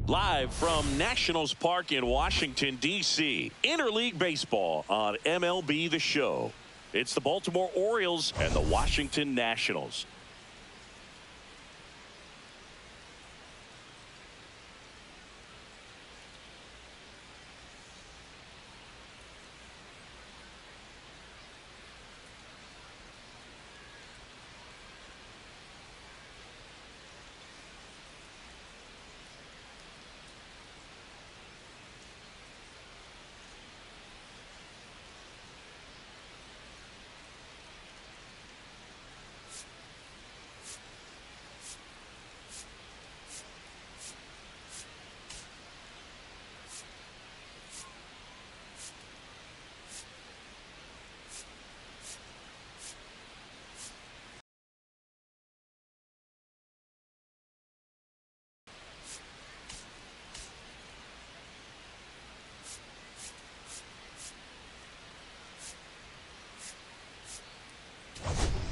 Live from Nationals Park in Washington, D.C. Interleague Baseball on MLB The Show. It's the Baltimore Orioles and the Washington Nationals.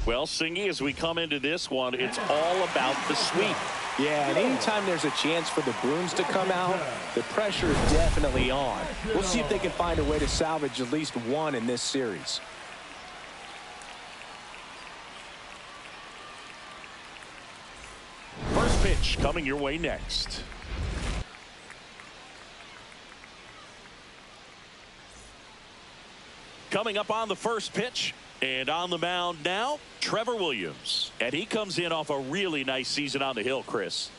Well, Singy, as we come into this one, it's all about the sweep. Yeah, and anytime there's a chance for the Bruins to come out, the pressure is definitely on. We'll see if they can find a way to salvage at least one in this series. First pitch coming your way next. Coming up on the first pitch. And on the mound now, Trevor Williams. And he comes in off a really nice season on the hill, Chris.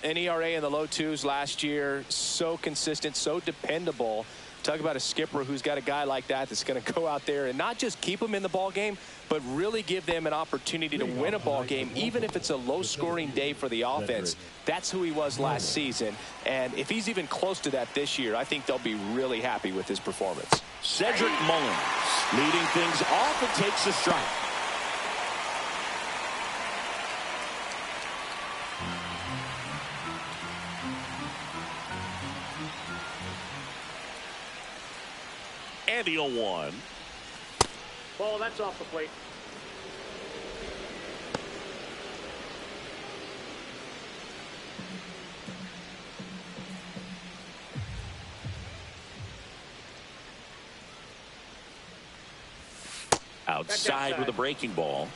An ERA in the low twos last year. So consistent, so dependable. Talk about a skipper who's got a guy like that that's going to go out there and not just keep them in the ball game, but really give them an opportunity to win a ball game, even if it's a low-scoring day for the offense. That's who he was last season. And if he's even close to that this year, I think they'll be really happy with his performance. Cedric Mullins leading things off and takes a strike. And the 0-1. Ball, that's off the plate. Outside with a breaking ball.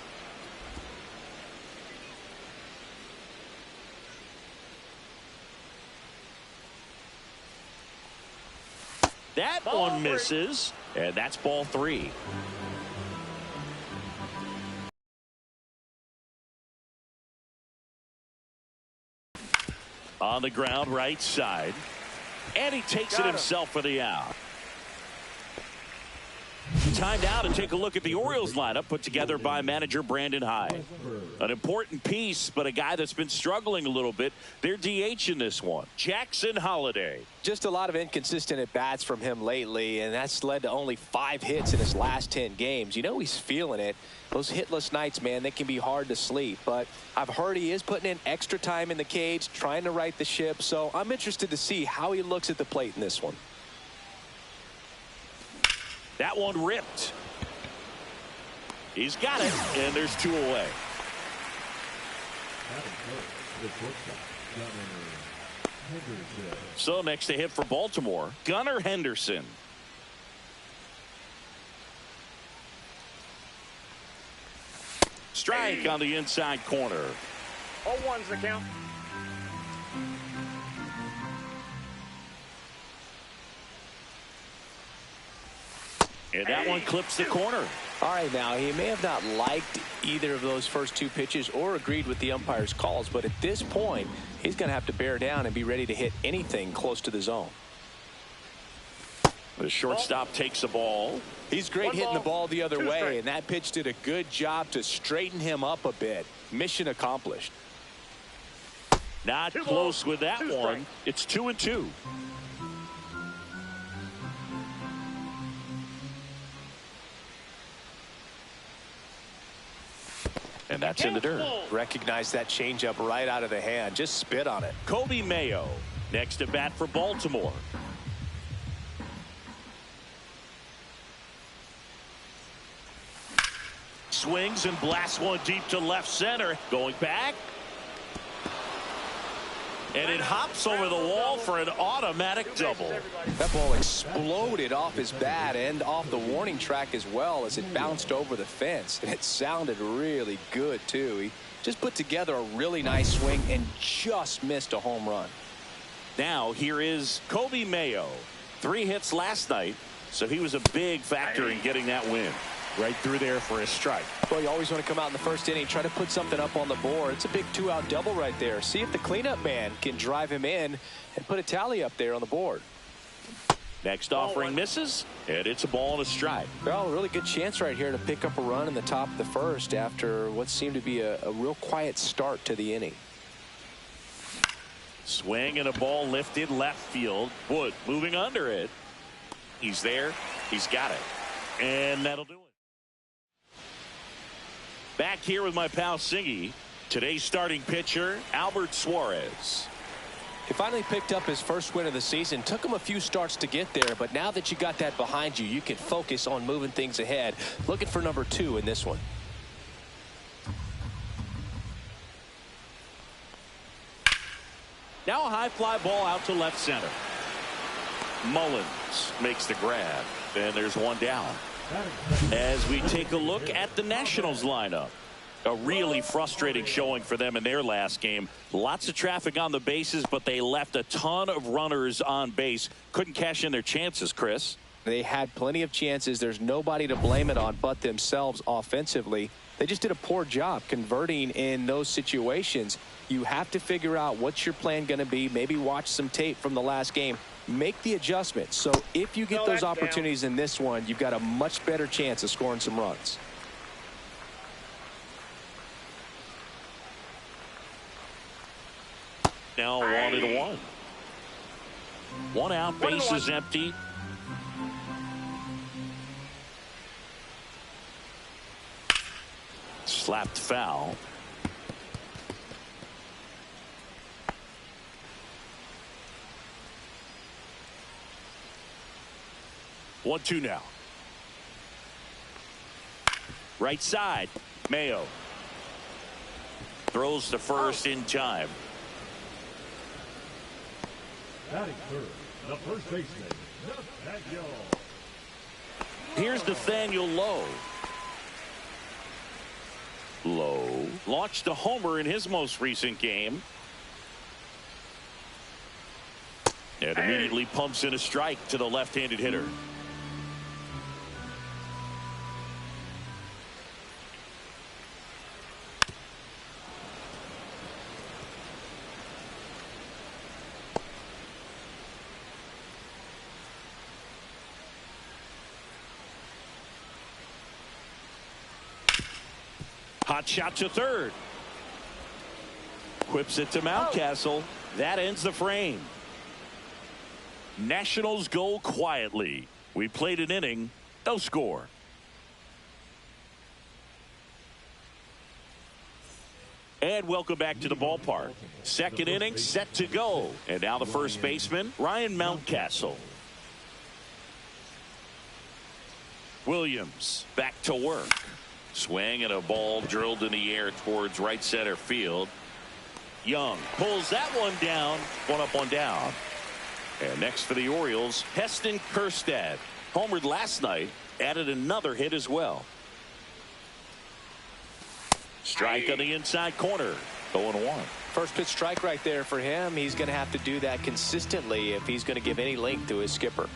That one misses, and that's ball 3. On the ground, right side, and he takes it himself for the out. Time now to take a look at the Orioles lineup put together by manager Brandon Hyde. An important piece, but a guy that's been struggling a little bit. They're DH in this one. Jackson Holliday. Just a lot of inconsistent at-bats from him lately, and that's led to only 5 hits in his last 10 games. You know he's feeling it. Those hitless nights, man, they can be hard to sleep. But I've heard he is putting in extra time in the cage, trying to right the ship. So I'm interested to see how he looks at the plate in this one. That one ripped. He's got it, and there's 2 away. So next to hit for Baltimore, Gunnar Henderson. Strike on the inside corner. 0-1's the count. And that one clips the corner. All right, now, he may have not liked either of those first two pitches or agreed with the umpire's calls, but at this point, he's going to have to bear down and be ready to hit anything close to the zone. The shortstop takes the ball. He's great hitting the ball the other way, and that pitch did a good job to straighten him up a bit. Mission accomplished. Not close with that one. It's 2-2. And that's in the dirt. Recognize that changeup right out of the hand. Just spit on it. Kobe Mayo next at bat for Baltimore. Swings and blasts one deep to left center. Going back. And it hops over the wall for an automatic double. That ball exploded off his bat and off the warning track as well as it bounced over the fence. And it sounded really good, too. He just put together a really nice swing and just missed a home run. Now here is Kobe Mayo. 3 hits last night, so he was a big factor in getting that win. Right through there for a strike. Well, you always want to come out in the first inning, try to put something up on the board. It's a big 2-out double right there. See if the cleanup man can drive him in and put a tally up there on the board. Next offering misses, and it's a ball and a strike. Well, a really good chance right here to pick up a run in the top of the first after what seemed to be a real quiet start to the inning. Swing and a ball lifted left field. Wood moving under it. He's there. He's got it. And that'll do it. Back here with my pal Singy. Today's starting pitcher, Albert Suarez. He finally picked up his first win of the season. Took him a few starts to get there, but now that you got that behind you, you can focus on moving things ahead. Looking for number 2 in this one. Now a high fly ball out to left center. Mullins makes the grab, and there's one down. As we take a look at the Nationals lineup. A really frustrating showing for them in their last game. Lots of traffic on the bases, but they left a ton of runners on base. Couldn't cash in their chances, Chris. They had plenty of chances. There's nobody to blame it on but themselves offensively. They just did a poor job converting in those situations. You have to figure out what's your plan going to be. Maybe watch some tape from the last game. Make the adjustments. So if you get those opportunities in this one, you've got a much better chance of scoring some runs. Now 1-1. 1 out, base is empty. Slapped foul. One, 2 now. Right side. Mayo throws to first in time. Batting third, the first baseman, Nathaniel. Here's Nathaniel Lowe. Lowe launched a homer in his most recent game. And immediately pumps in a strike to the left-handed hitter. Hot shot to third. Whips it to Mountcastle. That ends the frame. Nationals go quietly. We played an inning, no score. And welcome back to the ballpark. Second inning set to go. And now the first baseman, Ryan Mountcastle. Williams back to work. Swing and a ball drilled in the air towards right center field. Young pulls that one down. 1 up, 1 down. And next for the Orioles, Heston Kjerstad. Homered last night, added another hit as well. Strike on the inside corner. 0-1. First pitch strike right there for him. He's going to have to do that consistently if he's going to give any length to his skipper.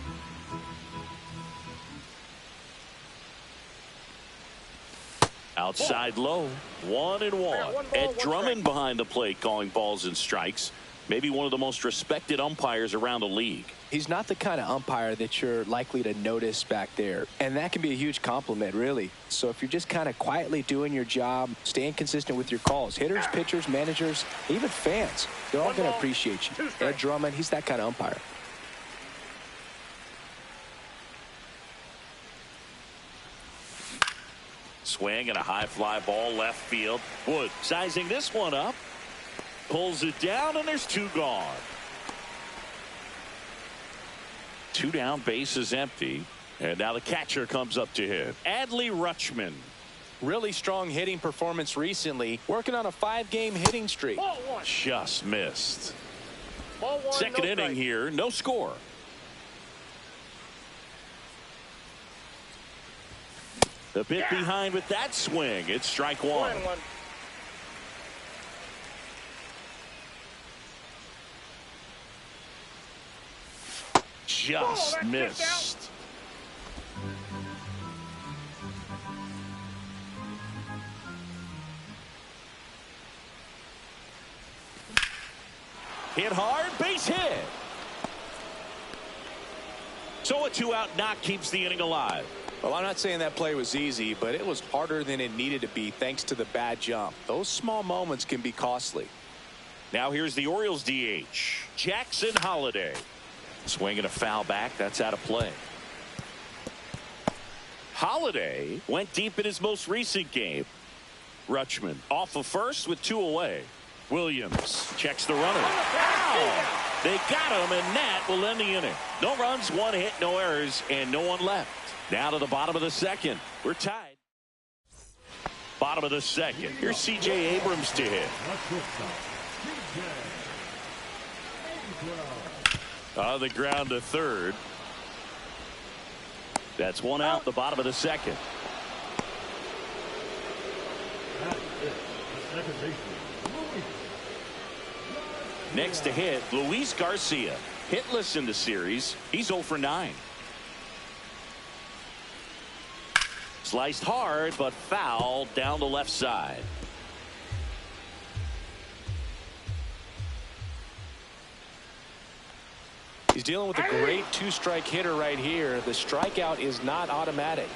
Outside low. 1-1. Ed Drummond behind the plate calling balls and strikes. Maybe one of the most respected umpires around the league. He's not the kind of umpire that you're likely to notice back there. And that can be a huge compliment, really. So if you're just kind of quietly doing your job, staying consistent with your calls, hitters, pitchers, managers, even fans, they're all going to appreciate you. Ed Drummond, he's that kind of umpire. Swing and a high fly ball left field. Wood sizing this one up. Pulls it down, and there's 2 gone. 2 down, base is empty. And now the catcher comes up to hit. Adley Rutschman. Really strong hitting performance recently. Working on a 5-game hitting streak. Just missed. Ball 1, Second no inning strike. here, no score. The bit behind with that swing. It's strike 1. 1-1. Just missed. Hit hard, base hit. So a 2-out knock keeps the inning alive. Well, I'm not saying that play was easy, but it was harder than it needed to be thanks to the bad jump. Those small moments can be costly. Now here's the Orioles DH, Jackson Holliday. Swinging a foul back. That's out of play. Holliday went deep in his most recent game. Rutschman off of first with 2 away. Williams checks the runner. Foul! They got him, and that will end the inning. No runs, 1 hit, no errors, and no one left. Now to the bottom of the second. We're tied. Bottom of the second. Here's C.J. Abrams to hit. On the ground to third. That's 1 out, the bottom of the second. Next to hit, Luis Garcia. Hitless in the series. He's 0 for 9. Sliced hard, but foul down the left side. He's dealing with a great 2-strike hitter right here. The strikeout is not automatic.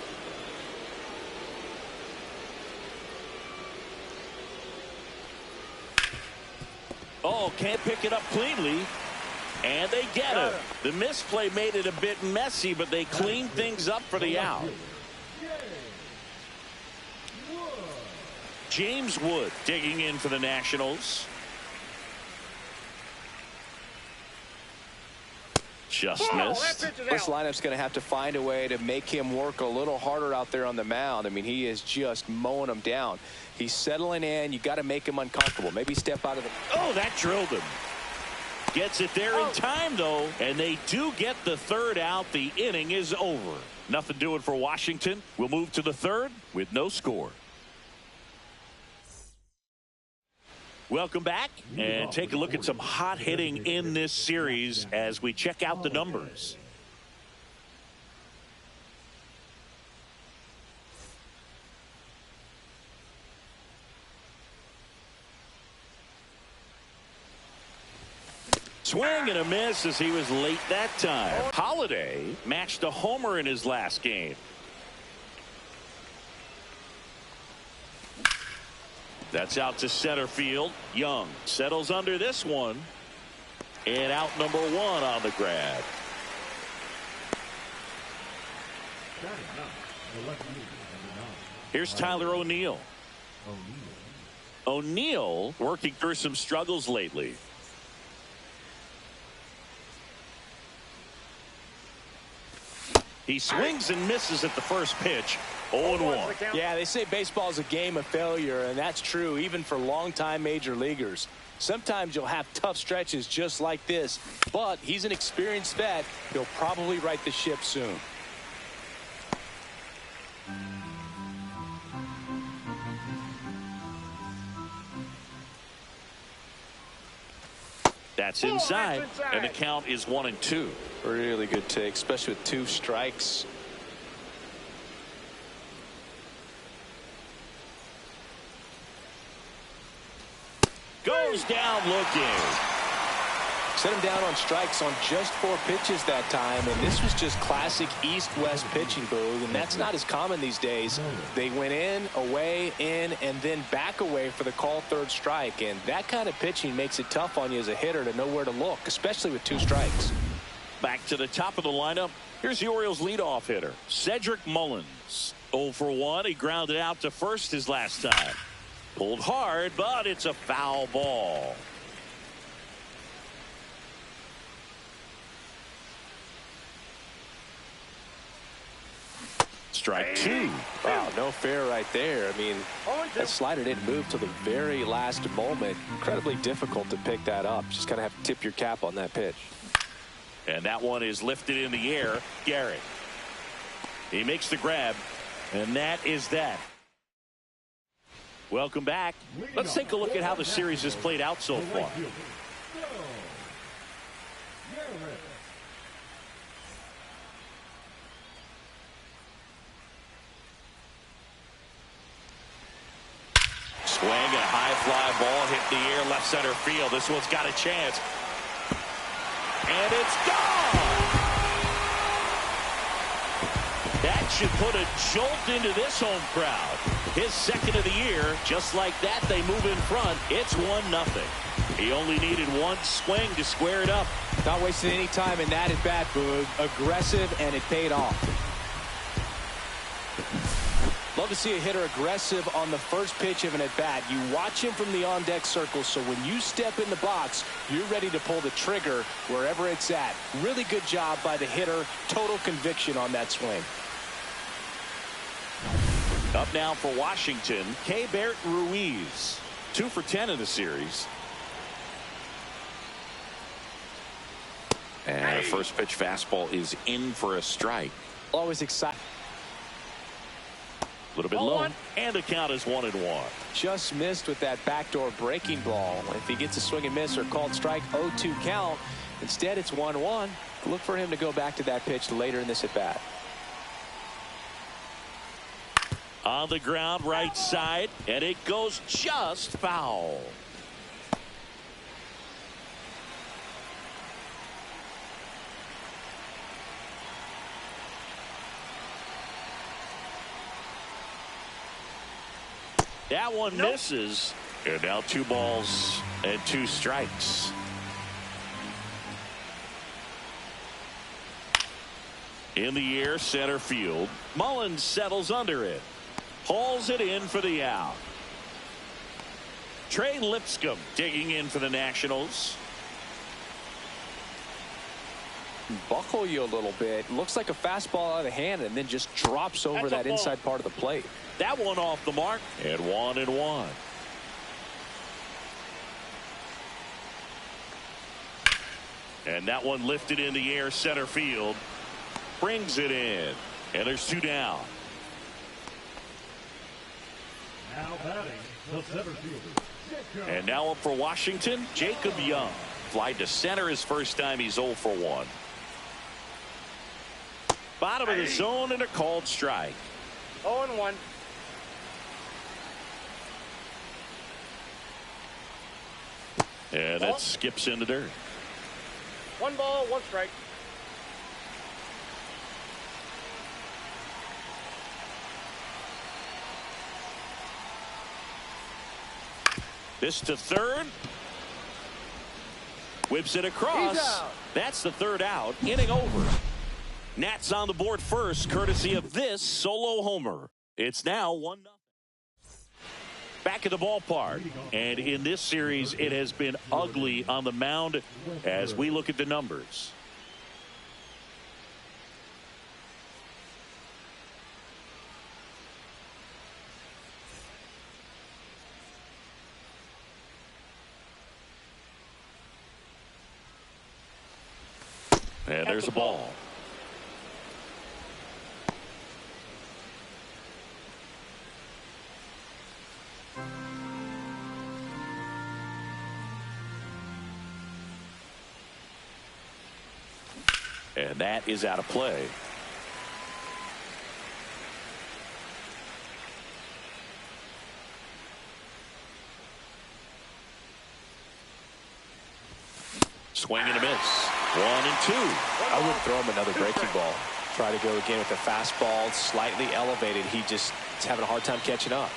Oh, can't pick it up cleanly. And they get it. The misplay made it a bit messy, but they cleaned things up for the out. James Wood digging in for the Nationals. Just missed. This lineup's going to have to find a way to make him work a little harder out there on the mound. I mean, he is just mowing them down. He's settling in. You got to make him uncomfortable. Maybe step out of the. Oh, that drilled him. Gets it there in time, though, and they do get the 3rd out. The inning is over. Nothing doing for Washington. We'll move to the 3rd with no score. Welcome back, and take a look at some hot hitting in this series as we check out the numbers. Swing and a miss as he was late that time. Holliday matched a homer in his last game. That's out to center field. Young settles under this one. And out number 1 on the grab. Here's Tyler O'Neill. O'Neill working through some struggles lately. He swings and misses at the first pitch. 0-1. Yeah, they say baseball is a game of failure, and that's true even for longtime major leaguers. Sometimes you'll have tough stretches just like this, but he's an experienced vet. He'll probably right the ship soon. That's inside, and the count is 1-2. Really good take, especially with 2 strikes. Goes down looking. Set him down on strikes on just 4 pitches that time, and this was just classic East-West pitching, Boog, and that's not as common these days. They went in, away, in, and then back away for the called 3rd strike, and that kind of pitching makes it tough on you as a hitter to know where to look, especially with 2 strikes. Back to the top of the lineup. Here's the Orioles leadoff hitter, Cedric Mullins. 0 for 1. He grounded out to first his last time. Pulled hard, but it's a foul ball. Strike 2. Wow, no fair right there. I mean, that slider didn't move till the very last moment. Incredibly difficult to pick that up. Just kind of have to tip your cap on that pitch. And that one is lifted in the air. Garrett. He makes the grab, and that is that. Welcome back. Let's take a look at how the series has played out so far. Swing and a high fly ball hit the air left center field. This one's got a chance. And it's gone. That should put a jolt into this home crowd. His 2nd of the year. Just like that, they move in front. It's 1-0. He only needed 1 swing to square it up. Not wasting any time in that at bat, Boog. Aggressive, and it paid off. Love to see a hitter aggressive on the first pitch of an at-bat. You watch him from the on-deck circle, so when you step in the box, you're ready to pull the trigger wherever it's at. Really good job by the hitter. Total conviction on that swing. Up now for Washington, Keibert Ruiz. 2 for 10 in the series. And the first pitch fastball is in for a strike. Always excited. A little bit low, and the count is 1-1. Just missed with that backdoor breaking ball. If he gets a swing and miss or called strike, 0-2 count. Instead, it's 1-1. Look for him to go back to that pitch later in this at bat. On the ground, right side, and it goes just foul. That one misses. And now 2 balls and 2 strikes. In the air, center field. Mullins settles under it. Hauls it in for the out. Trey Lipscomb digging in for the Nationals. Buckle you a little bit. Looks like a fastball out of hand and then just drops over that inside part of the plate. That one off the mark, and 1-1. And that one lifted in the air, center field. Brings it in, and there's 2 down. Now batting, the center fielder. And now up for Washington, Jacob Young. Fly to center his first time. He's 0 for 1. Bottom of the zone and a called strike. 0-1. And it skips in the dirt. 1 ball, 1 strike. This to third. Whips it across. That's the 3rd out. Inning over. Nats on the board first, courtesy of this solo homer. It's now 1-0. Back at the ballpark. And in this series, it has been ugly on the mound as we look at the numbers. And there's a ball. And that is out of play. Swing and a miss. 1-2. I wouldn't throw him another breaking ball. Try to go again with the fastball, slightly elevated. He just is having a hard time catching up.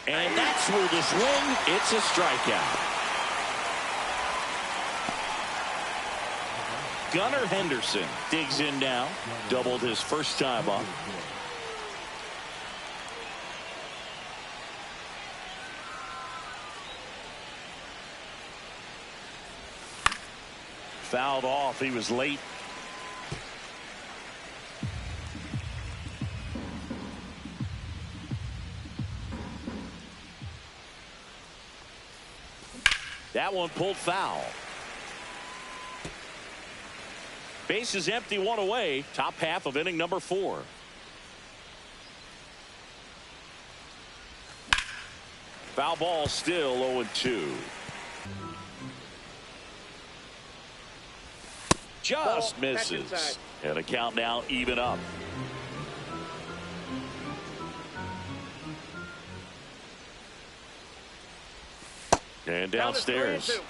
And that's where the swing. It's a strikeout. Gunnar Henderson digs in now. Doubled his first time up. Fouled off. He was late. That one pulled foul. Base is empty, one away. Top half of inning number 4. Foul ball, still 0-2. Just misses. And a count now even up. And downstairs.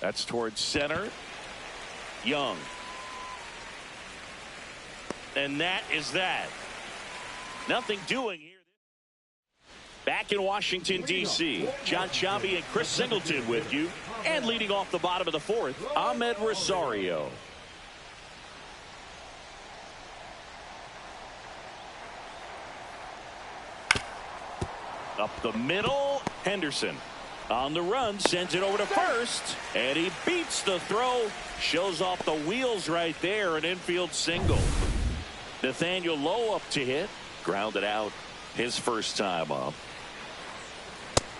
That's towards center. Young. And that is that. Nothing doing here. Back in Washington, D.C., John Sciambi and Chris Singleton with you. And leading off the bottom of the 4th, Ahmed Rosario. Up the middle, Henderson. On the run, sends it over to first. And he beats the throw. Shows off the wheels right there. An infield single. Nathaniel Lowe up to hit. Grounded out his first time up.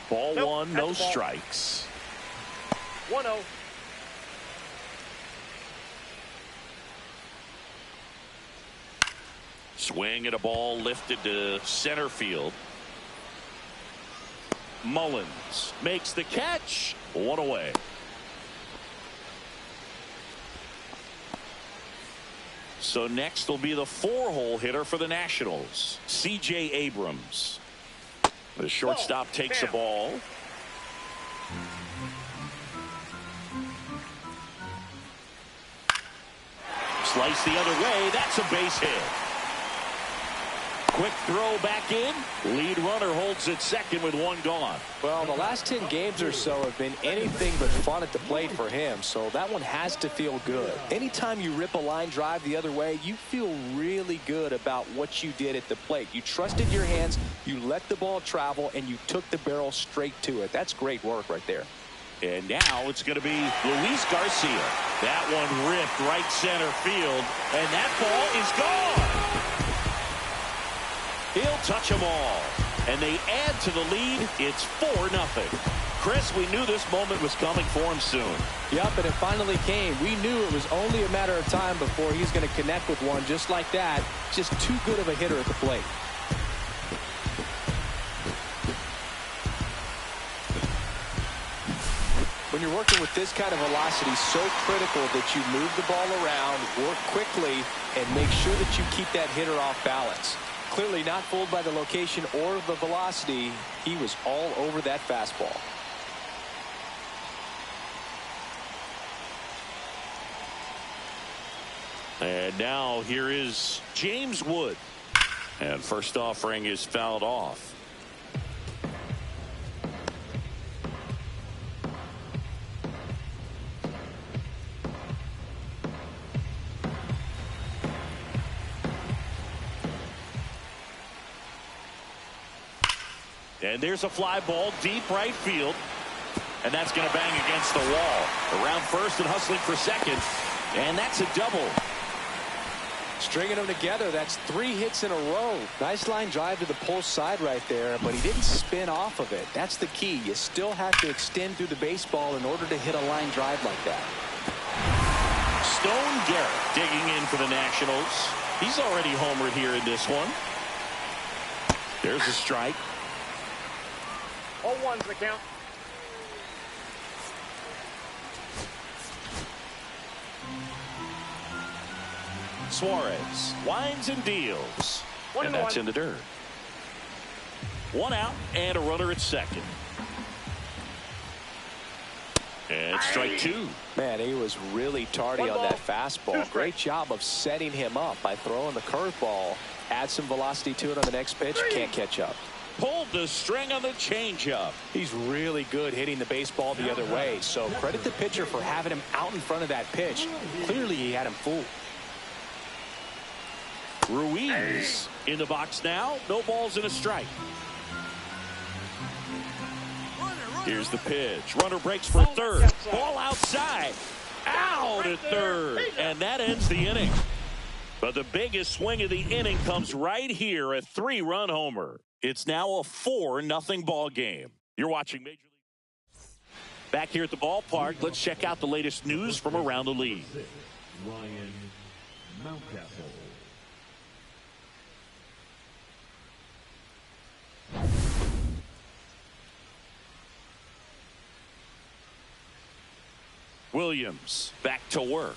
Ball one, no strikes. 1-0. Swing and a ball lifted to center field. Mullins makes the catch. One away. So next will be the 4-hole hitter for the Nationals, C.J. Abrams. The shortstop takes the ball. Slice the other way. That's a base hit. Quick throw back in. Lead runner holds at second with one gone. Well, the last 10 games or so have been anything but fun at the plate for him, so that one has to feel good. Anytime you rip a line drive the other way, you feel really good about what you did at the plate. You trusted your hands, you let the ball travel, and you took the barrel straight to it. That's great work right there. And now it's going to be Luis Garcia. That one ripped right center field, and that ball is gone. He'll touch them all. And they add to the lead. It's 4-0. Chris, we knew this moment was coming for him soon. Yep, and it finally came. We knew it was only a matter of time before he's going to connect with one just like that. Just too good of a hitter at the plate. When you're working with this kind of velocity, so critical that you move the ball around, work quickly, and make sure that you keep that hitter off balance. Clearly not fooled by the location or the velocity. He was all over that fastball. And now here is James Wood. And first offering is fouled off. And there's a fly ball deep right field. And that's going to bang against the wall. Around first and hustling for second. And that's a double. Stringing them together, that's 3 hits in a row. Nice line drive to the pull side right there, but he didn't spin off of it. That's the key. You still have to extend through the baseball in order to hit a line drive like that. Stone Garrett digging in for the Nationals. He's already homered here in this one. There's a strike. 0-1's the count. Suarez winds and deals. One And and that's one. in the dirt. One out and a runner at second. And strike two. Man, he was really tardy One on ball, that two fastball. strikes. Great job of setting him up by throwing the curveball. Add some velocity to it on the next pitch. Can't catch up. Pulled the string on the changeup. He's really good hitting the baseball the other way. So credit the pitcher for having him out in front of that pitch. Clearly he had him fooled. Ruiz in the box now. No balls and a strike. Here's the pitch. Runner breaks for third. Ball outside. Out at third. And that ends the inning. But the biggest swing of the inning comes right here. A 3-run homer. It's now a 4-0 ball game. You're watching Major League. Back here at the ballpark, let's check out the latest news from around the league. Ryan Mountcastle. Williams back to work.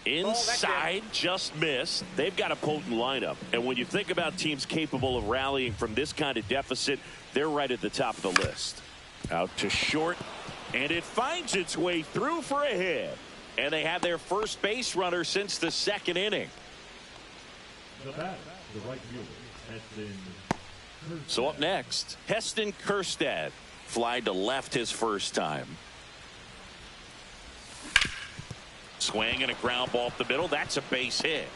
Inside, just missed. They've got a potent lineup. And when you think about teams capable of rallying from this kind of deficit, they're right at the top of the list. Out to short, and it finds its way through for a hit. And they have their first base runner since the second inning. The batter, the right fielder, Heston Kjerstad. So up next, Heston Kjerstad. Flied to left his first time. Swing and a ground ball up the middle. That's a base hit.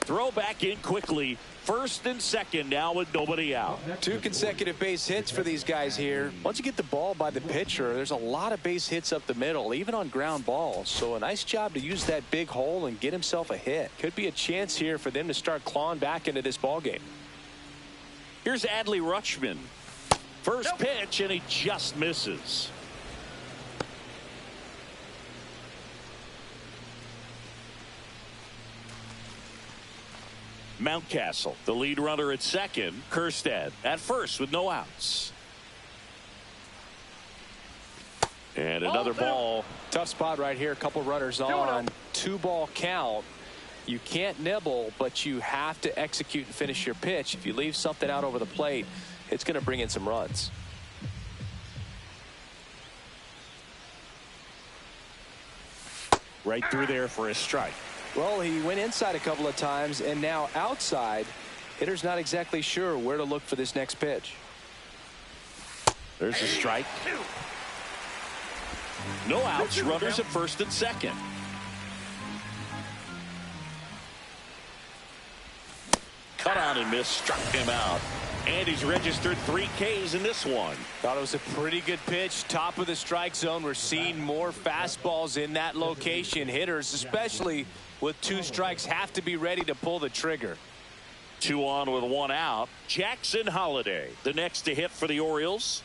Throw back in quickly. First and second now with nobody out. 2 consecutive base hits for these guys here. Once you get the ball by the pitcher, there's a lot of base hits up the middle, even on ground balls. So a nice job to use that big hole and get himself a hit. Could be a chance here for them to start clawing back into this ball game. Here's Adley Rutschman. First pitch, and he just misses. Mountcastle, the lead runner at second. Kjerstad at first with no outs. And another ball. Tough spot right here. A couple runners on. 2-ball count. You can't nibble, but you have to execute and finish your pitch. If you leave something out over the plate, it's going to bring in some runs. Right through there for a strike. Well, he went inside a couple of times, and now outside. Hitter's not exactly sure where to look for this next pitch. There's a strike. No outs. Runners at first and second. Cut on and miss. Struck him out. And he's registered 3 Ks in this one. Thought it was a pretty good pitch. Top of the strike zone. We're seeing more fastballs in that location. Hitters, especially with 2 strikes, have to be ready to pull the trigger. 2 on with 1 out. Jackson Holliday, the next to hit for the Orioles.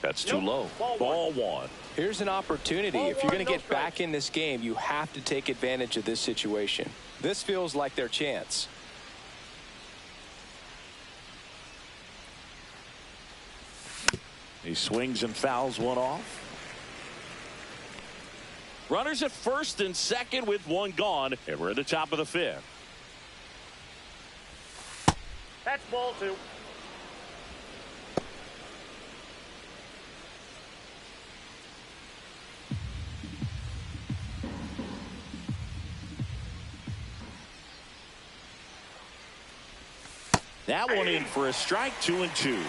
That's too low. Ball 1. Here's an opportunity. If you're going to get back in this game, you have to take advantage of this situation. This feels like their chance. He swings and fouls one off. Runners at first and second with 1 gone, and we're at the top of the 5th. That's ball 2. That one in for a strike. 2-2.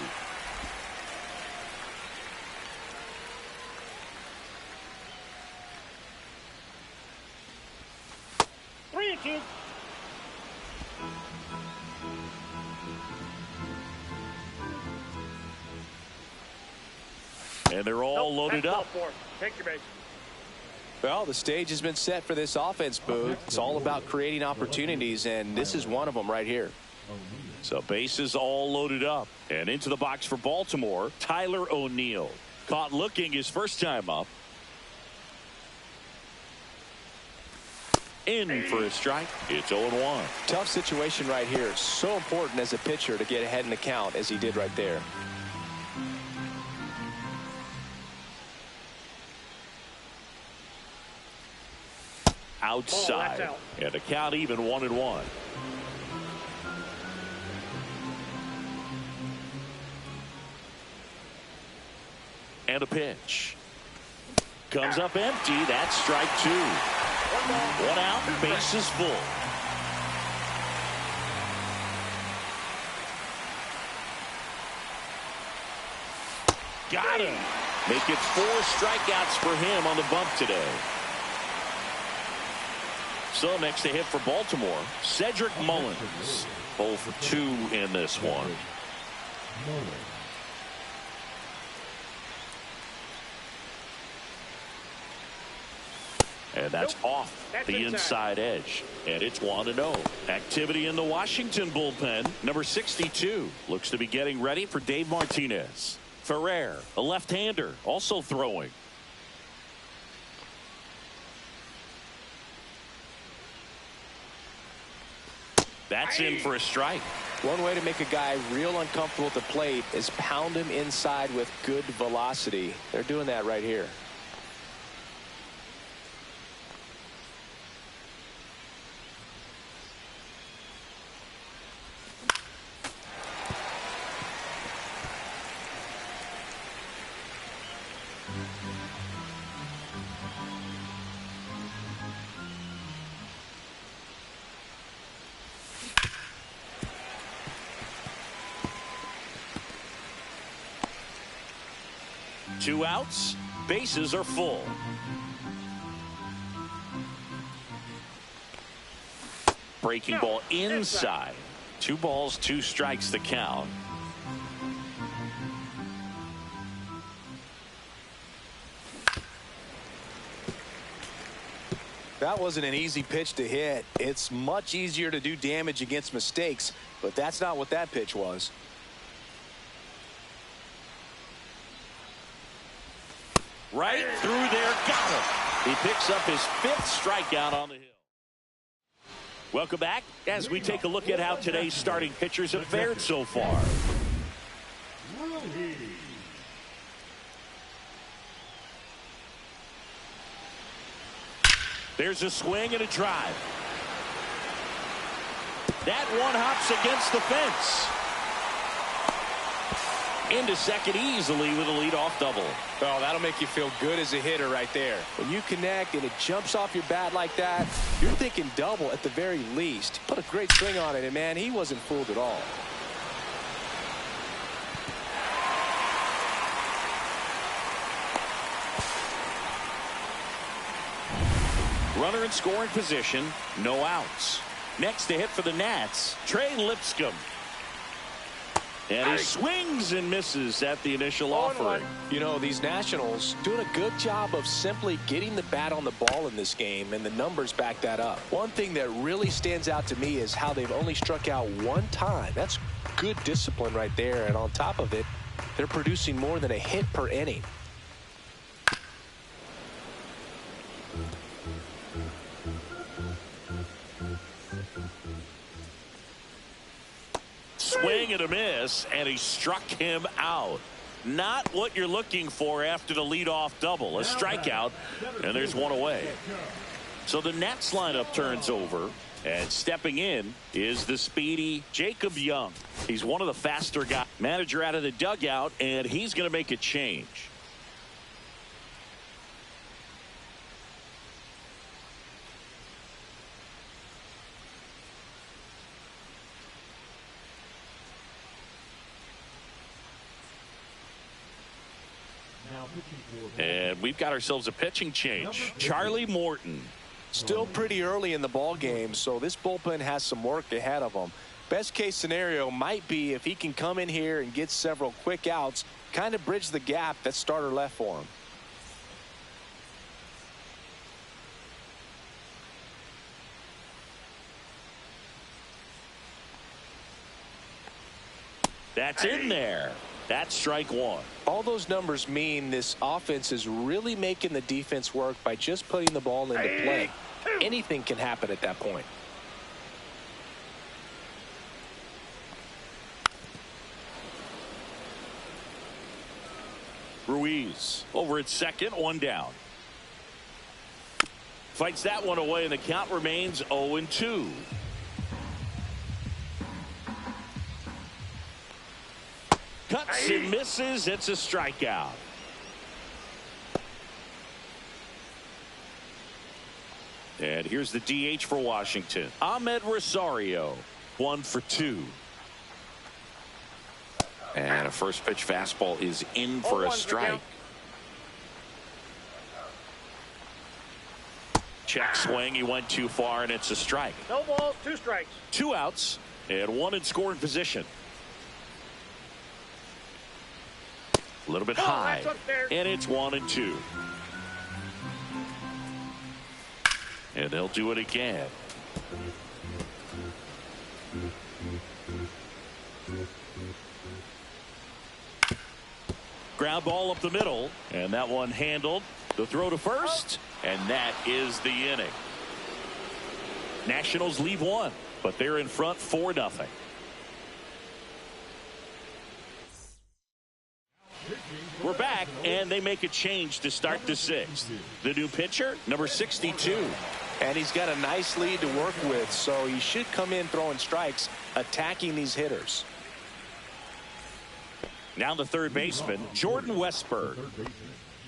And they're all loaded up. Take your base. Well, the stage has been set for this offense, Booth. It's all about creating opportunities, and this is one of them right here. So bases all loaded up. And into the box for Baltimore, Tyler O'Neill. Caught looking his first time up. In for a strike. It's 0-1. Tough situation right here. So important as a pitcher to get ahead in the count as he did right there. Outside. out. And the count even 1-1. And a pitch. Comes up empty. That's strike 2. 1 out. Bases full. Got him. Make it 4 strikeouts for him on the bump today. So next to hit for Baltimore, Cedric Mullins. 0 for 2 in this one. And that's off the inside edge. And it's 1-0. Activity in the Washington bullpen. Number 62 looks to be getting ready for Dave Martinez. Ferrer, a left-hander, also throwing. That's in for a strike. One way to make a guy real uncomfortable at the plate is pound him inside with good velocity. They're doing that right here. Two outs, bases are full. Breaking ball inside. 2 balls, 2 strikes the count. That wasn't an easy pitch to hit. It's much easier to do damage against mistakes, but that's not what that pitch was. Right through there, got him. He picks up his 5th strikeout on the hill. Welcome back as we take a look at how today's starting pitchers have fared so far. There's a swing and a drive. That one hops against the fence. Into second easily with a leadoff double. Oh, that'll make you feel good as a hitter right there. When you connect and it jumps off your bat like that, you're thinking double at the very least. Put a great swing on it, and man, he wasn't fooled at all. Runner in scoring position, no outs. Next to hit for the Nats, Trey Lipscomb. And he swings and misses at the initial offering. You know, these Nationals doing a good job of simply getting the bat on the ball in this game, and the numbers back that up. One thing that really stands out to me is how they've only struck out 1 time. That's good discipline right there, and on top of it, they're producing more than a hit per inning. Swing and a miss, and he struck him out. Not what you're looking for after the leadoff double. A strikeout, and there's 1 away. So the Nats lineup turns over, and stepping in is the speedy Jacob Young. He's one of the faster guys. Manager out of the dugout, and he's going to make a change. And we've got ourselves a pitching change. Charlie Morton. Still pretty early in the ball game, so this bullpen has some work ahead of them. Best case scenario might be if he can come in here and get several quick outs, kind of bridge the gap that starter left for him. That's in there. That's strike 1. All those numbers mean this offense is really making the defense work by just putting the ball into play. anything can happen at that point. Ruiz over at second, one down. Fights that one away, and the count remains 0-2. Cuts and misses. It's a strikeout. And here's the DH for Washington. Ahmed Rosario, 1 for 2. And a first pitch fastball is in for a strike. Check swing. He went too far, and it's a strike. No balls, 2 strikes. 2 outs and 1 in scoring position. A little bit high, and it's 1-2. And they'll do it again. Ground ball up the middle, and that one handled. The throw to first, and that is the inning. Nationals leave 1, but they're in front 4-0. We're back, and they make a change to start the 6th. The new pitcher, number 62. And he's got a nice lead to work with, so he should come in throwing strikes, attacking these hitters. Now the third baseman, Jordan Westberg.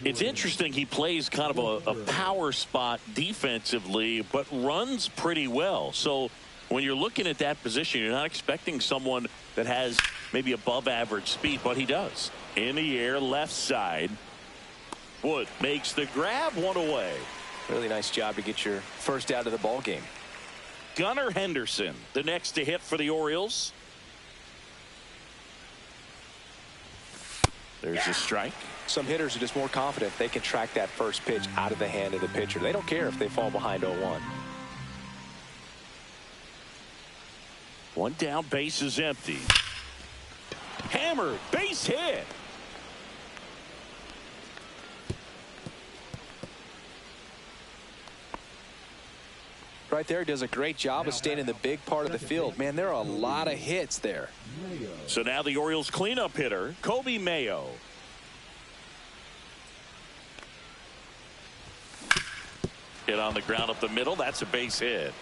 It's interesting, he plays kind of a power spot defensively, but runs pretty well. So when you're looking at that position, you're not expecting someone that has maybe above average speed, but he does. In the air, left side. Wood makes the grab, 1 away. Really nice job to get your first out of the ball game. Gunnar Henderson, the next to hit for the Orioles. There's a strike. Some hitters are just more confident they can track that first pitch out of the hand of the pitcher. They don't care if they fall behind 0-1. 1 down, base is empty. Hammered, base hit. Right there, does a great job of staying in the big part of the field. Man, there are a lot of hits there. So now the Orioles cleanup hitter, Kobe Mayo. Hit on the ground up the middle. That's a base hit.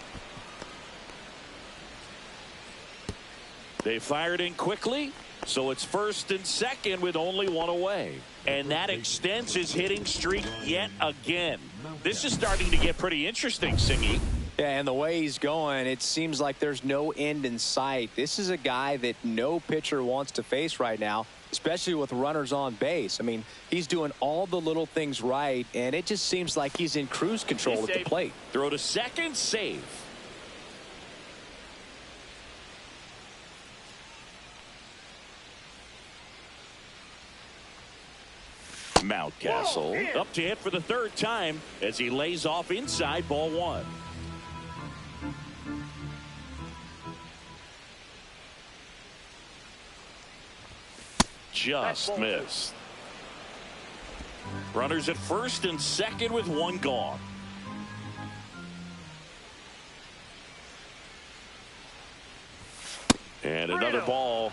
They fired in quickly, so it's first and second with only 1 away. And that extends his hitting streak yet again. This is starting to get pretty interesting, Singy. Yeah, and the way he's going, it seems like there's no end in sight. This is a guy that no pitcher wants to face right now, especially with runners on base. I mean, he's doing all the little things right, and it just seems like he's in cruise control at the plate. Throw to second, save. Mountcastle up to hit for the 3rd time as he lays off inside, ball 1. Just missed. Runners at first and second with 1 gone. And another ball.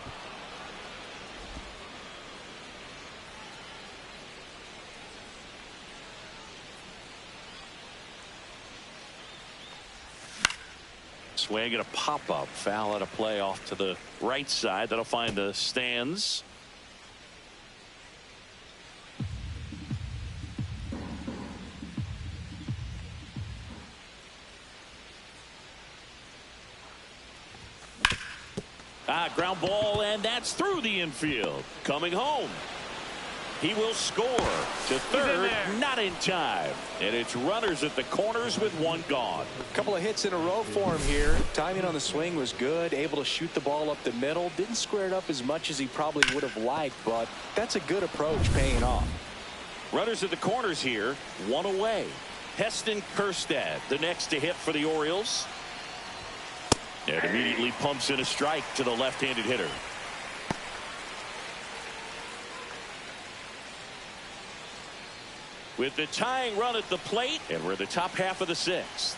Swing and a pop-up. Foul at a play off to the right side. That'll find the stands. Ground ball, and that's through the infield. Coming home. He will score to third, not in time. And it's runners at the corners with 1 gone. A couple of hits in a row for him here. Timing on the swing was good. Able to shoot the ball up the middle. Didn't square it up as much as he probably would have liked, but that's a good approach paying off. Runners at the corners here, 1 away. Heston Kjerstad, the next to hit for the Orioles. And immediately pumps in a strike to the left-handed hitter. With the tying run at the plate, and we're the top half of the 6th.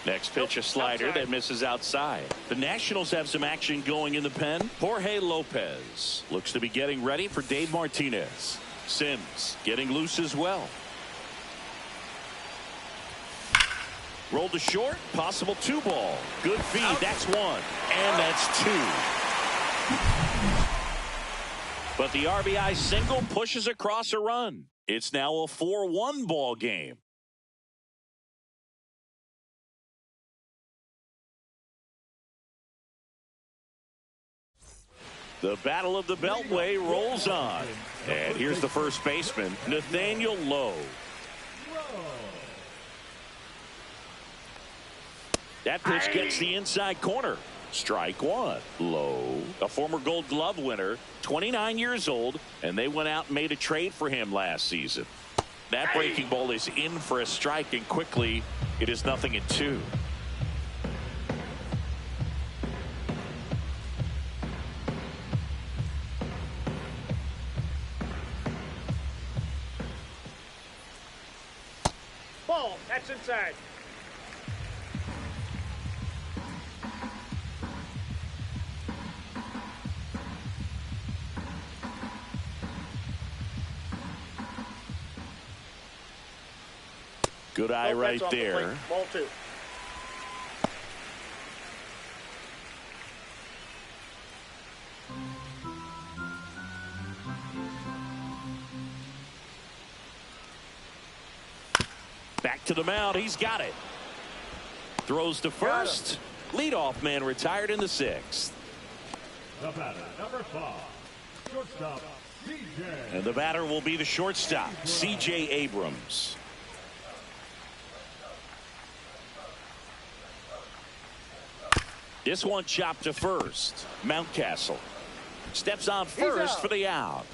Next pitch, a slider that misses outside. The Nationals have some action going in the pen. Jorge Lopez looks to be getting ready for Dave Martinez. Sims getting loose as well. Rolled to short, possible 2-ball. Good feed, that's 1, and that's 2. But the RBI single pushes across a run. It's now a 4-1 ball game. The Battle of the Beltway rolls on. And here's the first baseman, Nathaniel Lowe. That pitch gets the inside corner. Strike 1. Lowe, a former Gold Glove winner, 29 years old, and they went out and made a trade for him last season. That breaking ball is in for a strike, and quickly it is 0-2. Ball. That's inside. Good eye right there. Ball 2. Back to the mound. He's got it. Throws to first. Leadoff man retired in the 6th. The batter, number 5, shortstop, CJ. And the batter will be the shortstop, CJ Abrams. This one chopped to first. Mountcastle steps on first for the out.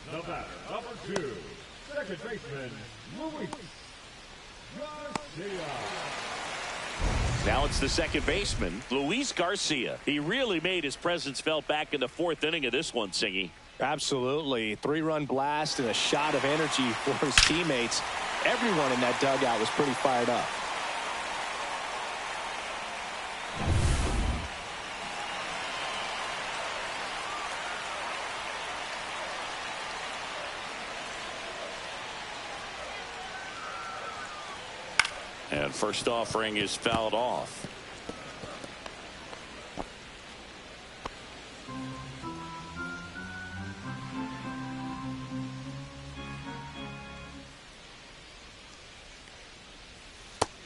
The batter, number 2, second baseman, Luis Garcia. Now it's the second baseman, Luis Garcia. He really made his presence felt back in the 4th inning of this one, Singy. Absolutely. 3-run blast and a shot of energy for his teammates. Everyone in that dugout was pretty fired up. And first offering is fouled off.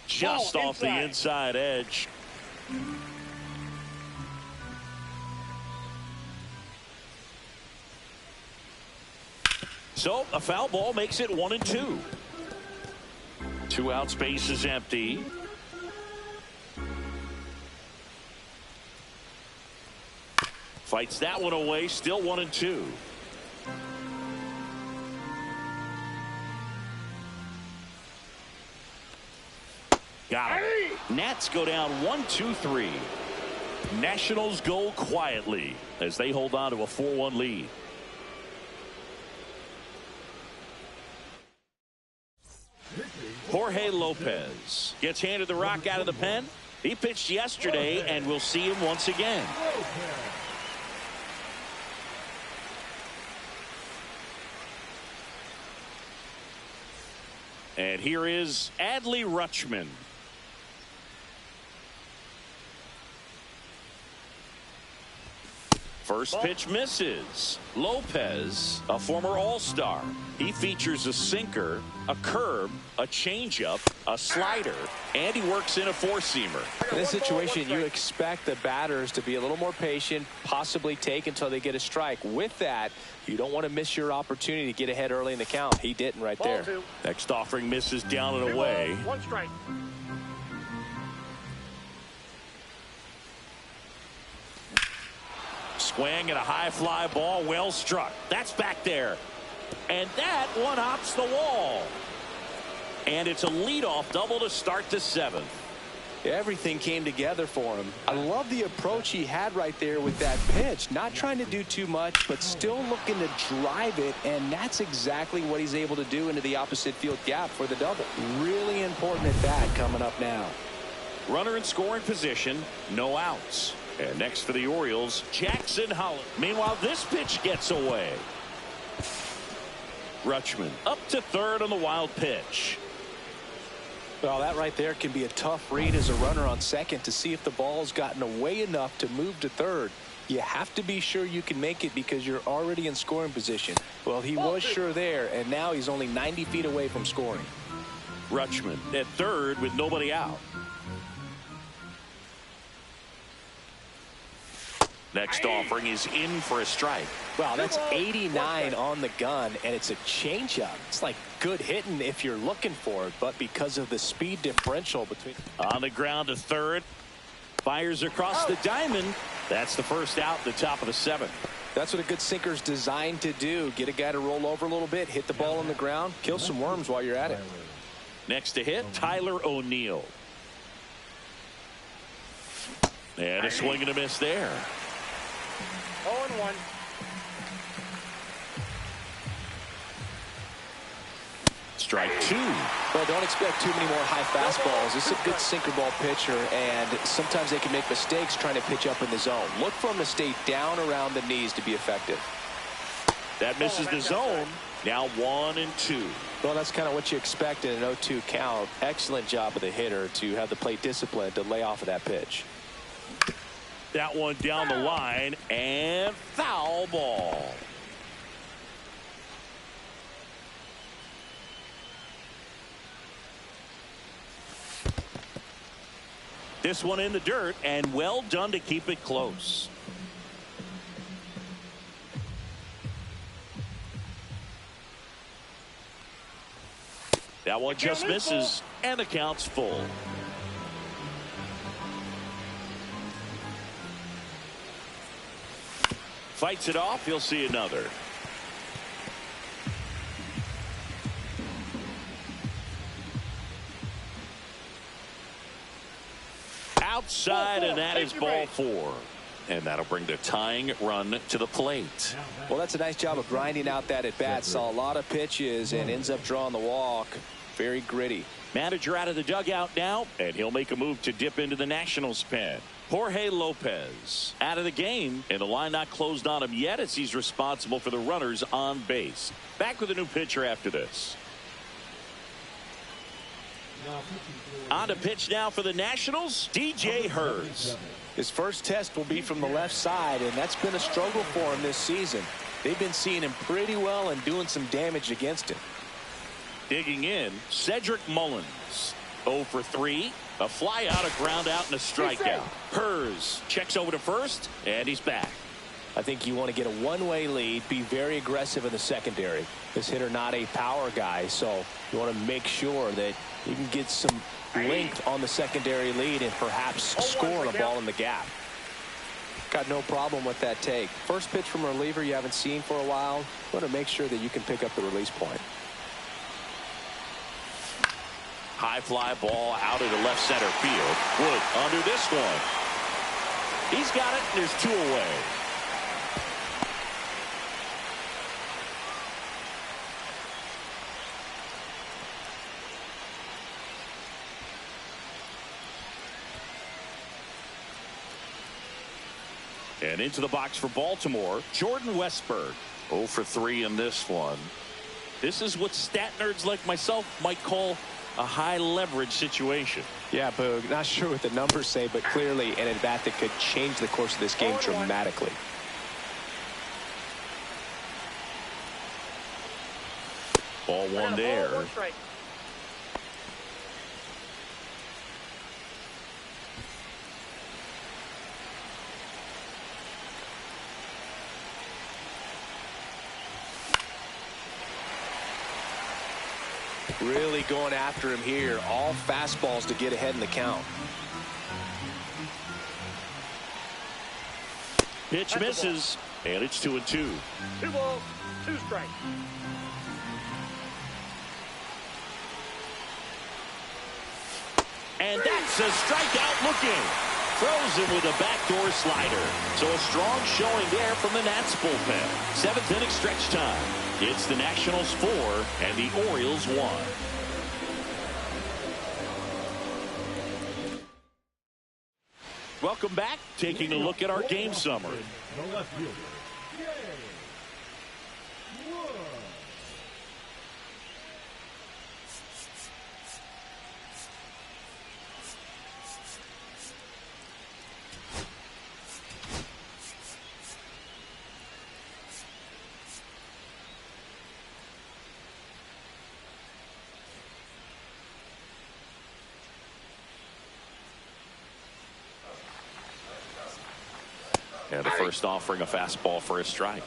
Just off the inside edge. So a foul ball makes it 1-2. 2 outs, base is empty. Fights that one away, still 1-2. Got him. Nats go down 1-2-3. Nationals go quietly as they hold on to a 4-1 lead. Jorge Lopez gets handed the rock out of the pen. He pitched yesterday, and we'll see him once again. And here is Adley Rutschman. First pitch misses. Lopez, a former All-Star. He features a sinker, a curve, a changeup, a slider, and he works in a 4-seamer. In this situation, you expect the batters to be a little more patient, possibly take until they get a strike. With that, you don't want to miss your opportunity to get ahead early in the count. He didn't right there. Ball 2. Next offering misses down and away. 1 strike. Swing and a high fly ball, well struck. That's back there. And that one hops the wall. And it's a leadoff double to start the 7th. Everything came together for him. I love the approach he had right there with that pitch. Not trying to do too much, but still looking to drive it, and that's exactly what he's able to do into the opposite field gap for the double. Really important at bat coming up now. Runner in scoring position, no outs. And next for the Orioles, Jackson Holland. Meanwhile, this pitch gets away. Rutschman up to third on the wild pitch. Well, that right there can be a tough read as a runner on second to see if the ball's gotten away enough to move to third. You have to be sure you can make it because you're already in scoring position. Well, he was sure there, and now he's only 90 feet away from scoring. Rutschman at third with nobody out. Next offering is in for a strike. Wow, that's 89 on the gun, and it's a changeup. It's like good hitting if you're looking for it, but because of the speed differential between. On the ground to third. Fires across the diamond. That's the first out in the top of the seventh. That's what a good sinker's designed to do. Get a guy to roll over a little bit, hit the ball on the ground, kill some worms while you're at it. Next to hit, Tyler O'Neill. And a swing and a miss there. 0-1. Strike two. Well, don't expect too many more high fastballs. This is a good sinker ball pitcher, and sometimes they can make mistakes trying to pitch up in the zone. Look for him to stay down around the knees to be effective. That misses the zone. Now 1-2. Well, that's kind of what you expect in an 0-2 count. Excellent job of the hitter to have the plate discipline to lay off of that pitch. That one down the line, and foul ball. This one in the dirt, and well done to keep it close. That one just misses, and the count's full. Fights it off. He'll see another. Outside, and that is ball four. And that'll bring the tying run to the plate. Well, that's a nice job of grinding out that at bat. Saw a lot of pitches and ends up drawing the walk. Very gritty. Manager out of the dugout now, and he'll make a move to dip into the Nationals pen. Jorge Lopez out of the game, and the line not closed on him yet as he's responsible for the runners on base. Back with a new pitcher after this. On to pitch now for the Nationals, DJ Hurts. His first test will be from the left side, and that's been a struggle for him this season. They've been seeing him pretty well and doing some damage against him. Digging in, Cedric Mullins. 0 for 3. A fly out, a ground out, and a strikeout. Hurts checks over to first, and he's back. I think you want to get a one-way lead, be very aggressive in the secondary. This hitter not a power guy, so you want to make sure that you can get some length on the secondary lead and perhaps score a ball in the gap. Got no problem with that take. First pitch from a reliever you haven't seen for a while. You want to make sure that you can pick up the release point. High fly ball out into left center field. Wood under this one. He's got it, and there's 2 away. And into the box for Baltimore, Jordan Westburg. 0 for 3 in this one. This is what stat nerds like myself might call a high leverage situation. Yeah, Boog, not sure what the numbers say, but clearly an at bat that could change the course of this game dramatically. Ball one there. Really going after him here. All fastballs to get ahead in the count. Pitch misses, and it's 2-2. 2 balls, 2 strikes. And that's a strikeout looking. Throws him with a backdoor slider. So a strong showing there from the Nats bullpen. Seventh inning stretch time. It's the Nationals 4 and the Orioles 1. Welcome back. Taking a look at our game summary. The left fielder, And the first offering a fastball for a strike.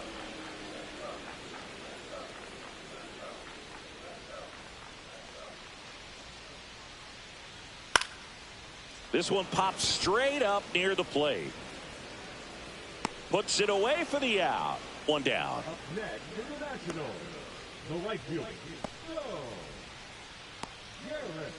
This one pops straight up near the plate. Puts it away for the out. One down. Up next is the Nationals. The right fielder, Garrett.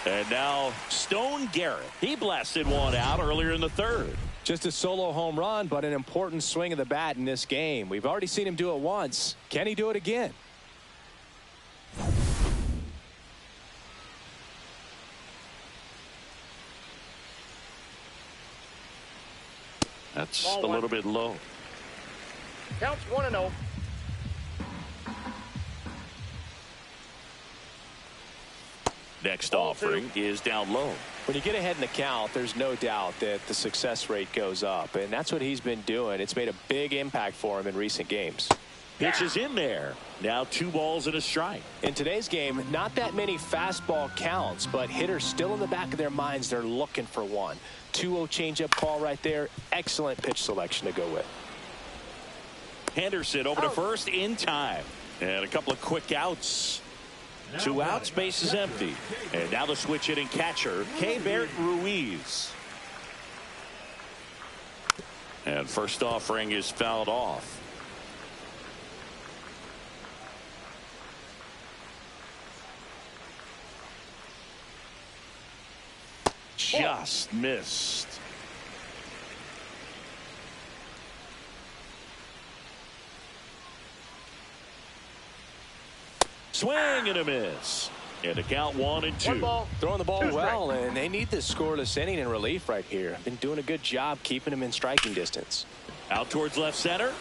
And now Stone Garrett. He blasted one out earlier in the third. Just a solo home run, but an important swing of the bat in this game. We've already seen him do it once. Can he do it again? That's Ball a one. little bit low. Counts 1-0. Next Ball offering is down low. When you get ahead in the count, there's no doubt that the success rate goes up, and that's what he's been doing. It's made a big impact for him in recent games. Pitch is in there. Now 2 balls and a strike. In today's game, not that many fastball counts, but hitters still in the back of their minds, they're looking for one. 2-0 changeup call right there. Excellent pitch selection to go with. Henderson over to first in time. And a couple of quick outs. 2 outs, base is empty. And now the switch hitting catcher, Keibert Ruiz. And first offering is fouled off. Just missed. Swing and a miss. And a count 1-2. 1 ball. Throwing the ball Two well, strikes. and they need this scoreless inning in relief right here. Been doing a good job keeping him in striking distance. Out towards left center.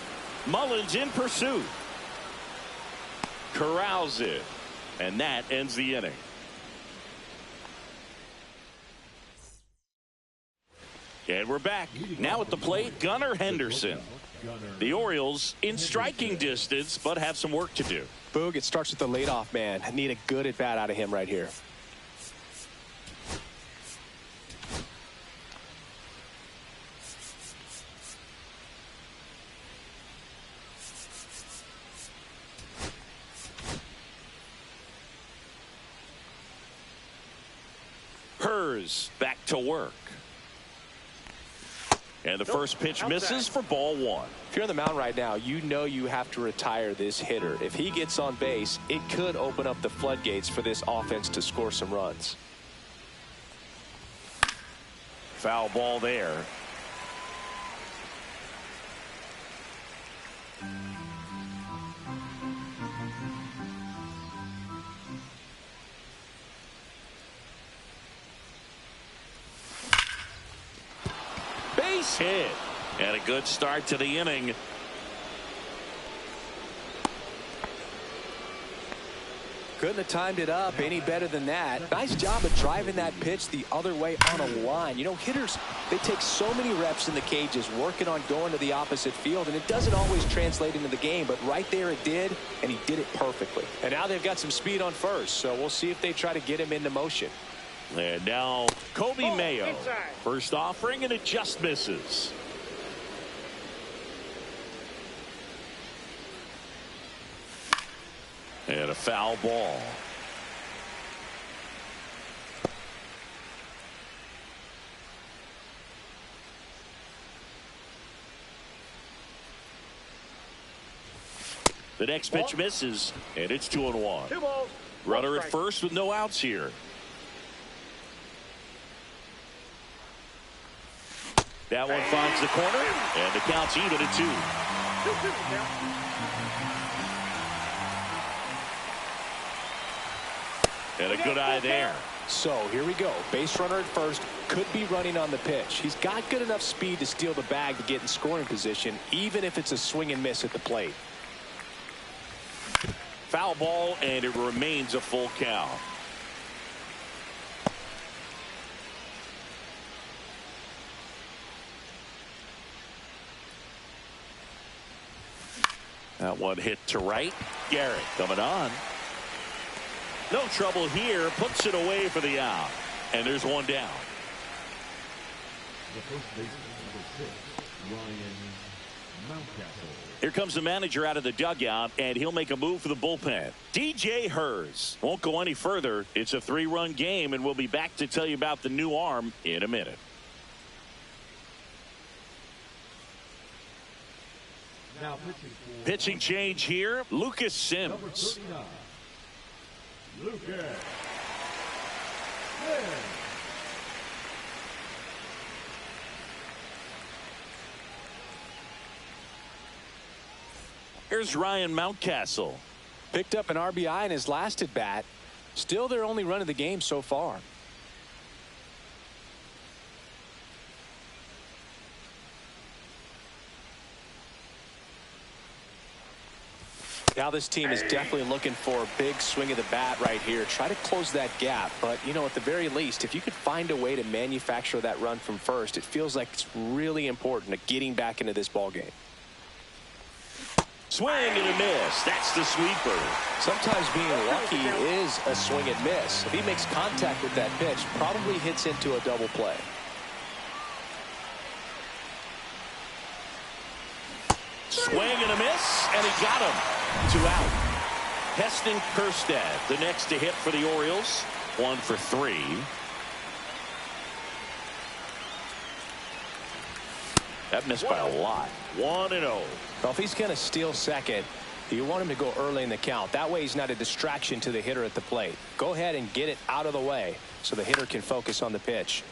Mullins in pursuit. Corrals it. And that ends the inning. And we're back. Now at the plate, Gunnar Henderson. The Orioles in striking distance, but have some work to do. Boog, it starts with the leadoff man. Need a good at bat out of him right here. Hers back to work. And the first pitch misses for ball 1. If you're on the mound right now, you know you have to retire this hitter. If he gets on base, it could open up the floodgates for this offense to score some runs. Foul ball there. Base hit. And a good start to the inning. Couldn't have timed it up any better than that. Nice job of driving that pitch the other way on a line. You know, hitters, they take so many reps in the cages working on going to the opposite field, and it doesn't always translate into the game, but right there it did, and he did it perfectly. And now they've got some speed on first, so we'll see if they try to get him into motion. And now Kobe Ball Mayo. inside. First offering, and it just misses. And a foul ball. The next pitch misses, and it's 2-1. 2 balls. Runner 1 at strike. first with no outs here. That one finds the corner, and the count's even at 2. 2-2 count. And a good eye there. So here we go. Base runner at first, could be running on the pitch. He's got good enough speed to steal the bag to get in scoring position, even if it's a swing and miss at the plate. Foul ball, and it remains a full count. That one hit to right. Garrett coming on. No trouble here. Puts it away for the out. And there's one down. The first baseman, number 6, Ryan Mountcastle. Here comes the manager out of the dugout, and he'll make a move for the bullpen. DJ Hers won't go any further. It's a 3-run game, and we'll be back to tell you about the new arm in a minute. Now Pitching change here, Lucas number Sims. 39, Lucas. Here's Ryan Mountcastle. Picked up an RBI in his last at bat. Still their only run of the game so far. Now this team is definitely looking for a big swing of the bat right here. Try to close that gap. But, you know, at the very least, if you could find a way to manufacture that run from first, it feels like it's really important to getting back into this ball game. Swing and a miss. That's the sweeper. Sometimes being lucky is a swing and miss. If he makes contact with that pitch, probably hits into a double play. Swing and a miss, and he got him. 2 out. Heston Kjerstad, the next to hit for the Orioles. 1 for 3. That missed by a lot. 1-0. Well, if he's going to steal second, you want him to go early in the count. That way he's not a distraction to the hitter at the plate. Go ahead and get it out of the way so the hitter can focus on the pitch.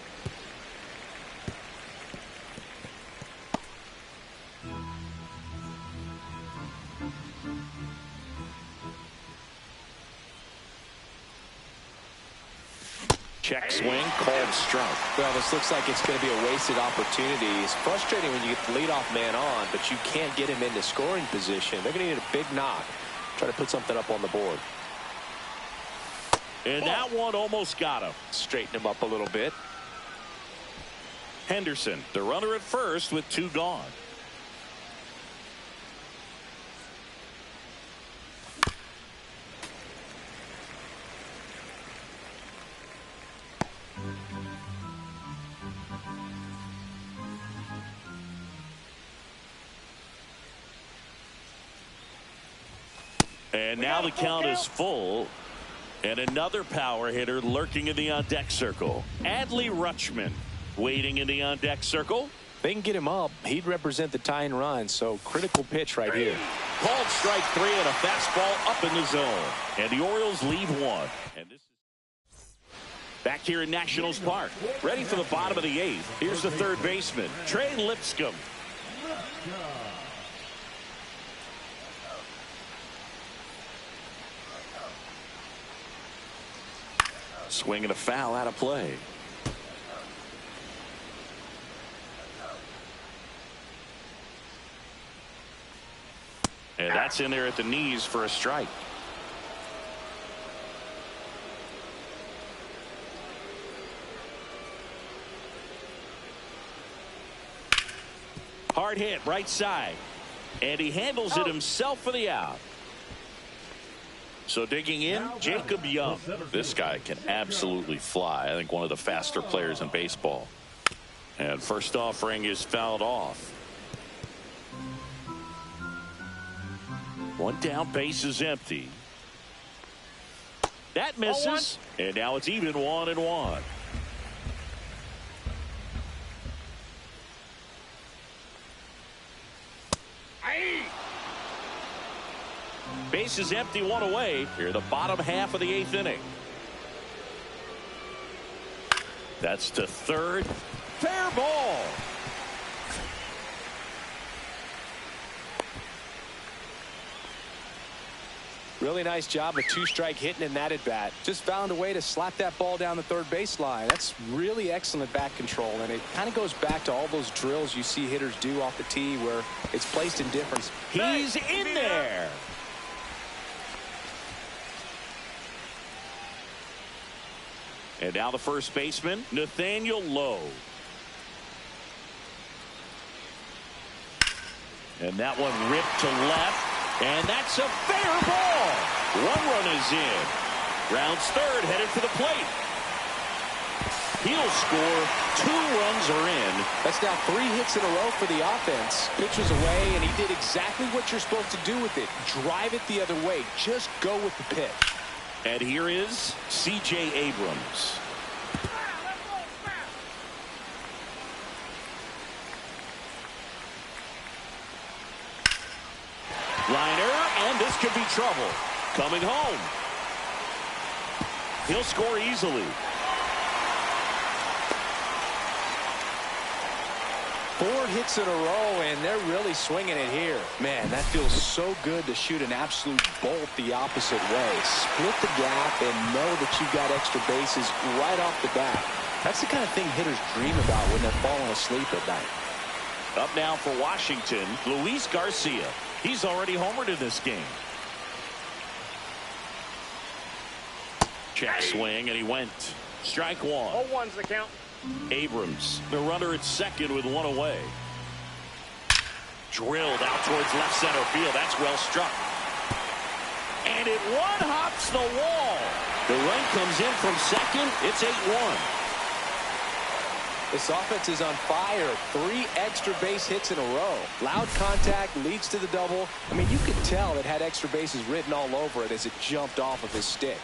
Check swing, called strike. Well, this looks like it's going to be a wasted opportunity. It's frustrating when you get the leadoff man on, but you can't get him into scoring position. They're going to need a big knock. Try to put something up on the board. And that one almost got him. Straighten him up a little bit. Henderson, the runner at first with 2 gone. And now the count is full. And another power hitter lurking in the on-deck circle. Adley Rutschman waiting in the on-deck circle. They can get him up. He'd represent the tying run, so critical pitch right here. Called strike 3 and a fastball up in the zone. And the Orioles lead 1. And this is back here in Nationals Park. Ready for the bottom of the 8th. Here's the third baseman, Trey Lipscomb. Swing and a foul out of play. And that's in there at the knees for a strike. Hard hit right side. And he handles it himself for the out. So digging in, Jacob Young. This guy can absolutely fly. I think one of the faster players in baseball. And first offering is fouled off. 1 down, base is empty. That misses. And now it's even 1-1. Base is empty, 1 away. Here, the bottom half of the 8th inning. That's to third. Fair ball. Really nice job of two-strike hitting in that at-bat. Just found a way to slap that ball down the third baseline. That's really excellent bat control, and it kind of goes back to all those drills you see hitters do off the tee where it's placed in different. He's in there. And now the first baseman, Nathaniel Lowe. And that one ripped to left. And that's a fair ball. One run is in. Rounds third, headed for the plate. He'll score. 2 runs are in. That's now 3 hits in a row for the offense. Pitch was away, and he did exactly what you're supposed to do with it. Drive it the other way. Just go with the pitch. And here is C.J. Abrams. Liner, and this could be trouble. Coming home. He'll score easily. 4 hits in a row, and they're really swinging it here. Man, that feels so good to shoot an absolute bolt the opposite way. Split the gap and know that you've got extra bases right off the bat. That's the kind of thing hitters dream about when they're falling asleep at night. Up now for Washington, Luis Garcia. He's already homered in this game. Check swing, and he went. Strike 1. 0-1's the count. Abrams, the runner at second with 1 away. Drilled out towards left center field. That's well struck. And it one-hops the wall. The run comes in from second. It's 8-1. This offense is on fire. 3 extra base hits in a row. Loud contact leads to the double. I mean, you could tell it had extra bases written all over it as it jumped off of his stick.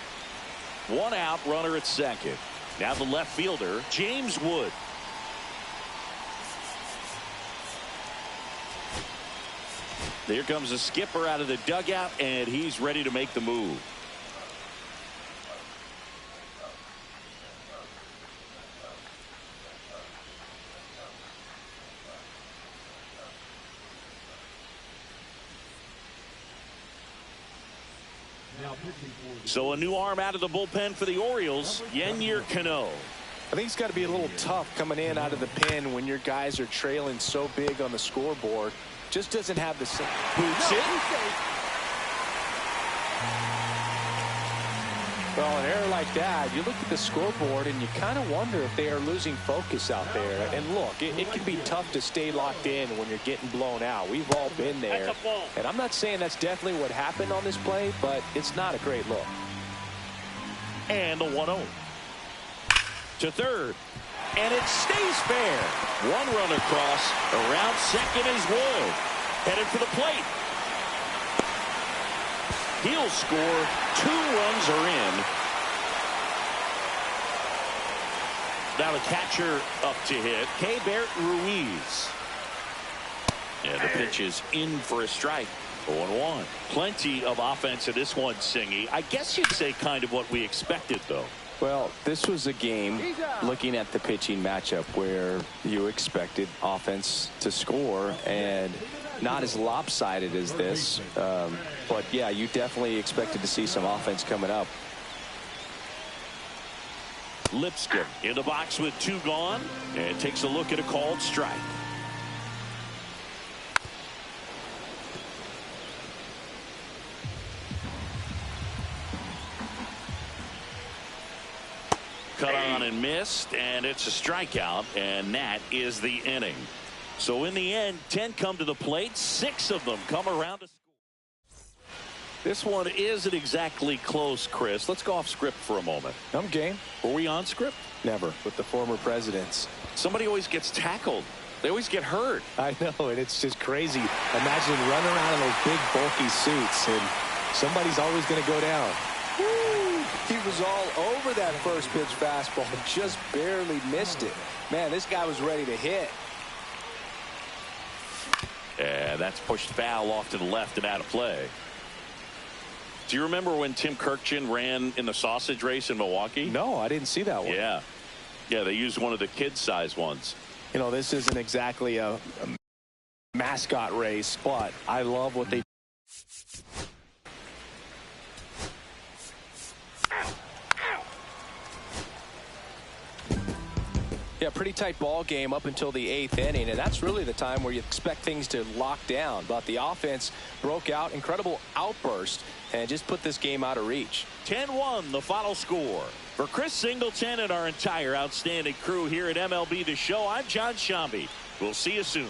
1 out, runner at second. Now the left fielder, James Wood. There comes the skipper out of the dugout, and he's ready to make the move. So a new arm out of the bullpen for the Orioles, Yennier Cano. I think it's got to be a little tough coming in out of the pen when your guys are trailing so big on the scoreboard. Just doesn't have the same. Boots it. Well, an error like that, you look at the scoreboard and you kind of wonder if they are losing focus out there. And look, it can be tough to stay locked in when you're getting blown out. We've all been there. And I'm not saying that's definitely what happened on this play, but it's not a great look. And the 1-0. To third. And it stays fair. 1 run across. Around second is Wood. Headed for the plate. He'll score. 2 runs are in. Now the catcher up to hit, Keibert Ruiz. And the pitch is in for a strike. 0-1. Plenty of offense in this one, Singy. I guess you'd say kind of what we expected, though. Well, this was a game, looking at the pitching matchup, where you expected offense to score, and not as lopsided as this. But, yeah, you definitely expected to see some offense coming up. Lipscomb in the box with 2 gone, and takes a look at a called strike. Cut on and missed, and it's a strikeout, and that is the inning. So in the end, 10 come to the plate, 6 of them come around to score. This one isn't exactly close, Chris. Let's go off script for a moment. I'm game. Were we on script? Never. With the former presidents. Somebody always gets tackled. They always get hurt. I know, and it's just crazy. Imagine running around in those big, bulky suits, and somebody's always going to go down. Woo! He was all over that first pitch fastball, just barely missed it. Man, this guy was ready to hit. And that's pushed foul off to the left and out of play. Do you remember when Tim Kirkchin ran in the sausage race in Milwaukee? No, I didn't see that one. Yeah. Yeah, they used one of the kid-size ones. You know, this isn't exactly a mascot race, but I love what they Yeah, pretty tight ball game up until the 8th inning, and that's really the time where you expect things to lock down. But the offense broke out, incredible outburst, and just put this game out of reach. 10-1 the final score. For Chris Singleton and our entire outstanding crew here at MLB The Show, I'm John Shambi. We'll see you soon.